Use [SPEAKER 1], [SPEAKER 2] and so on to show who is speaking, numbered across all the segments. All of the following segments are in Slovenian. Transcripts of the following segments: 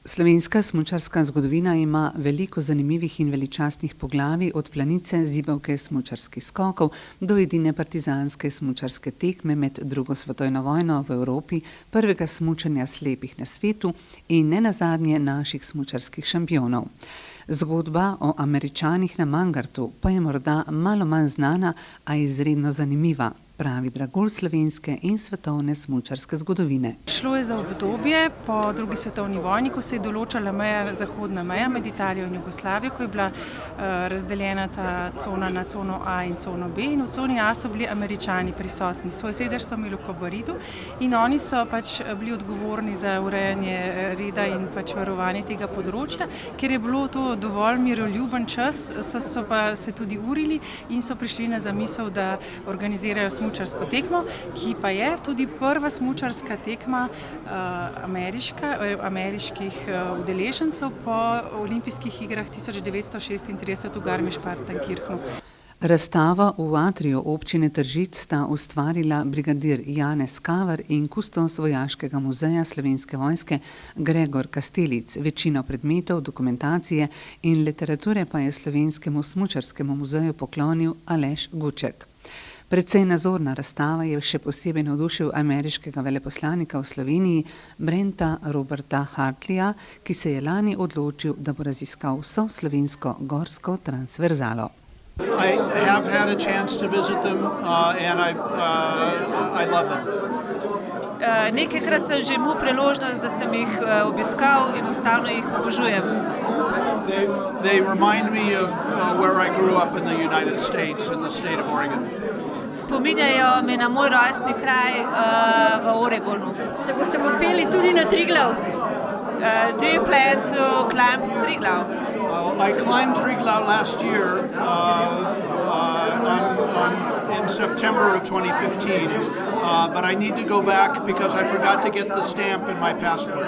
[SPEAKER 1] Slovenska smučarska zgodovina ima veliko zanimivih in veličastnih poglavij, od planice, zibelke, smučarskih skokov do edine partizanske smučarske tekme med drugo svetovno vojno v Evropi, prvega smučanja slepih na svetu in nenazadnje naših smučarskih šampionov. Zgodba o Američanih na Mangartu pa je morda malo manj znana, a izredno zanimiva, pravi dragulj slovenske in svetovne smučarske zgodovine.
[SPEAKER 2] Šlo je za obdobje po drugi svetovni vojni, ko se je določala zahodna meja med Italijo in Jugoslavijo, ko je bila razdeljena ta cona na cono A in cono B, in v coni A so bili Američani prisotni. Svoj sedež so imeli v Kobaridu in oni so bili odgovorni za urejanje reda in varovanje tega področja. Ker je bilo to dovolj miroljuben čas, so pa se tudi urili in so prišli na zamisel, da organizirajo smučarsko tekmo, ki pa je tudi prva smučarska tekma ameriških udeležencev po olimpijskih igrah 1936 v Garmisch-Partenkirchenu.
[SPEAKER 1] Razstavo v atriju občine Tržič sta ustvarila brigadir Janez Kavar in kustos Vojaškega muzeja Slovenske vojske Gregor Kastelic. Večino predmetov, dokumentacije in literature pa je Slovenskemu smučarskemu muzeju poklonil Aleš Guček. Predvsej nazorna razstava je še posebej navdušil ameriškega veleposlanika v Sloveniji Brenta Roberta Hartleya, ki se je lani odločil, da bo raziskal vso slovensko gorsko transverzalo.
[SPEAKER 3] I have had a chance to visit them and I love them.
[SPEAKER 4] Nekajkrat sem že imel priložnost, da sem jih obiskal in enostavno jih obožujem.
[SPEAKER 3] They remind me of where I grew up in the United States, in the state of Oregon.
[SPEAKER 4] Spominjajo me na moj rojstni kraj v Oregonu.
[SPEAKER 5] Se boste uspeli tudi na Triglav?
[SPEAKER 4] Do you plan to climb Triglav?
[SPEAKER 3] I climbed Triglav last year in September of 2015, but I need to go back because I forgot to get the stamp in my passport.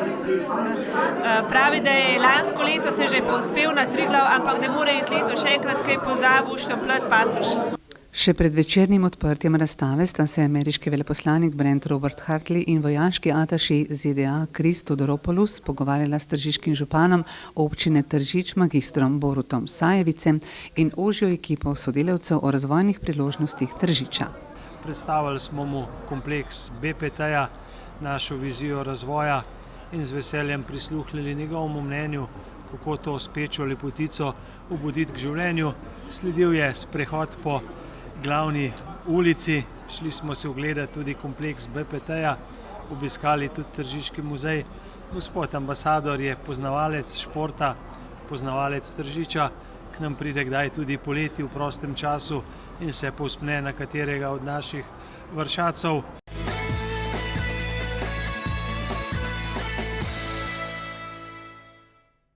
[SPEAKER 4] Pravi, da je lansko leto se že povzpel na Triglav, ampak da mora iti leto še enkrat kaj pozabil, štempljati pasoš.
[SPEAKER 1] Še pred večernim odprtjem razstave sta se ameriški veleposlanik Brent Robert Hartley in vojaški ataši ZDA Chris Todoropoulos pogovarjala s tržiškim županom občine Tržič magistrom Borutom Sajevicem in ožjo ekipo sodelavcev o razvojnih priložnostih Tržiča.
[SPEAKER 6] Predstavili smo mu kompleks BPT-ja, našo vizijo razvoja in z veseljem prisluhnili njegovemu mnenju, kako to spečo lepotico obuditi k življenju. Sledil je sprehod po glavni ulici, šli smo se ogledati tudi kompleks BPT-ja, obiskali tudi Tržiški muzej. Gospod ambasador je poznavalec športa, poznavalec Tržiča, k nam pride kdaj tudi poleti v prostem času in se povzpne na katerega od naših vršacov.